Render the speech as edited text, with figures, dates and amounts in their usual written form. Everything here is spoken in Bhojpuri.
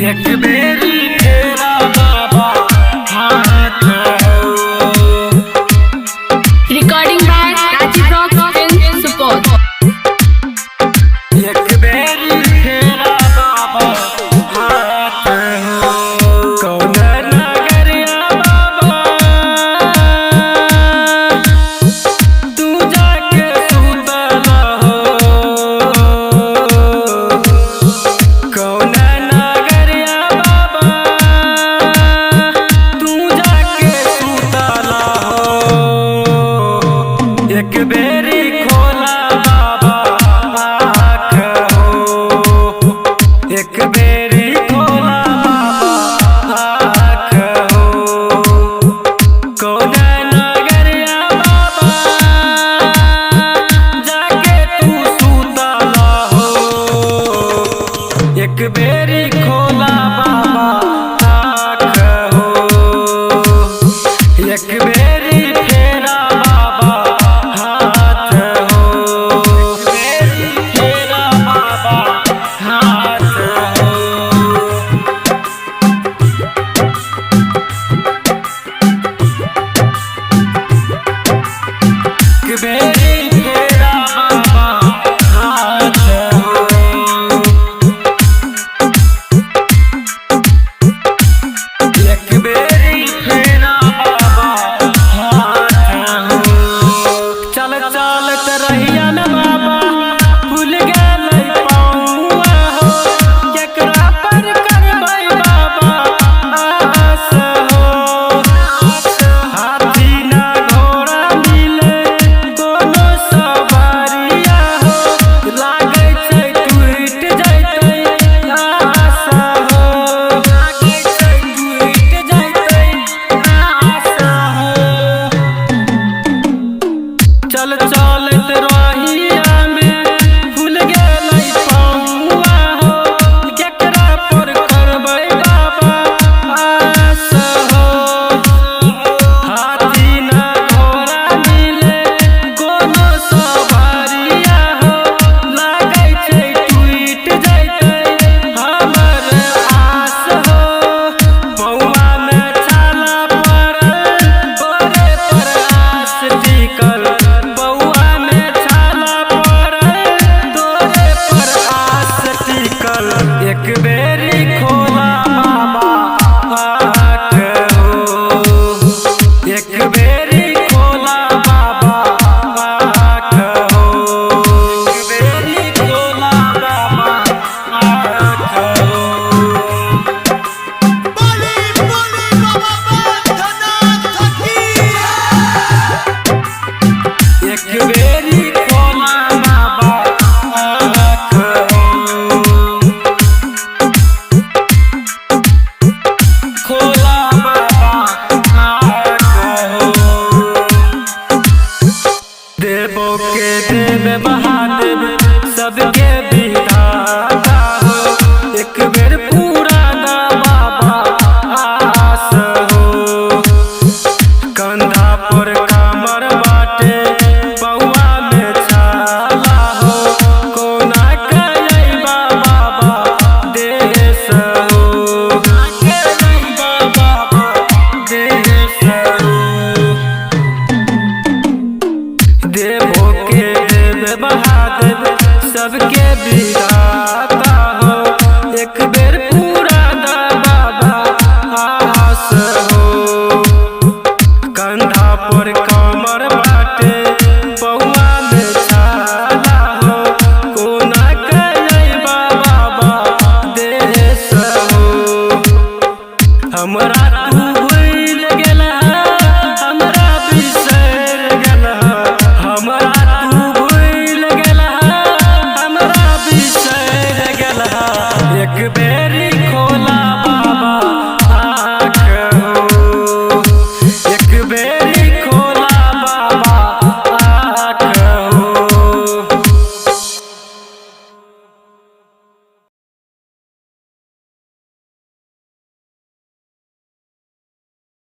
एक बेरी फेरा बाबा हाथ हो। Recording by Rajiv Rock Film Support. एक बेरी फेरा बाबा हाथ हो। कौन नगरिया बाबा तू जाके सुतला हो। कौन नगरिया बाबा तू जाके सुतला हो। एक बेरी खोला बाबा आँख हो। एक बेरी खोला बाबा आँख हो। कौन नगरिया बाबा जाके तू सुतला हो। एक बेरी खोला बाबा आँख हो। एक बेरी फेरा बाबा हाथ हो। एक बेरी फेरा बाबा हाथ हो। एक बेरी फेरा बाबा हाथ हो। एक बेरी फेरा बाबा हाथ हो। चल चलत रहिया न बाबा भूल गेलै पौआ हो। केकरा पर करबै बाबा आस हो। हाथी ना घोड़ा मिले कोनो सवारिया हो। लागै छै टूट जैतै आस हो। लागै छै टूट जैतै आस हो। चल चलत रहिया में भूल गेलै पौआ हो। केकरा पर करबै बाबा आस हो। हाथी ना घोड़ा मिले कोनो सवारिया हो। लागै छै टूट जैतै हमर आस हो। पौआ में छाला पड़ल तोरे पर आस टिकल। पौआ में छाला पड़ल तोरे पर आस टिकल। एक बेरी खोला बाबा आँख हो। एक बेरी खोला बाबा आँख हो। एक बेरी खोला बाबा आँख हो। बोली बोली बाबा बैद्यनाथ की। एक बेरी खोला बाबा आँख हो। खोला बाबा आँख हो। देवो के देव महादेव सबके विधाता हो। एक बेर पूरा ना बाबा आस हो। कंधा पर कमर बाटे पौआ में छाला हो। कोना कलैबा बाबा देश हो। कलैबा बाबा देश हो। देवो के देव महादेव सबके विधाता हो। एक बेर पूरा ना बाबा आस हो। कंधा पर कमर बाटे पौआ में छाला हो। कोना कलैबा बाबा देश हो। हमरा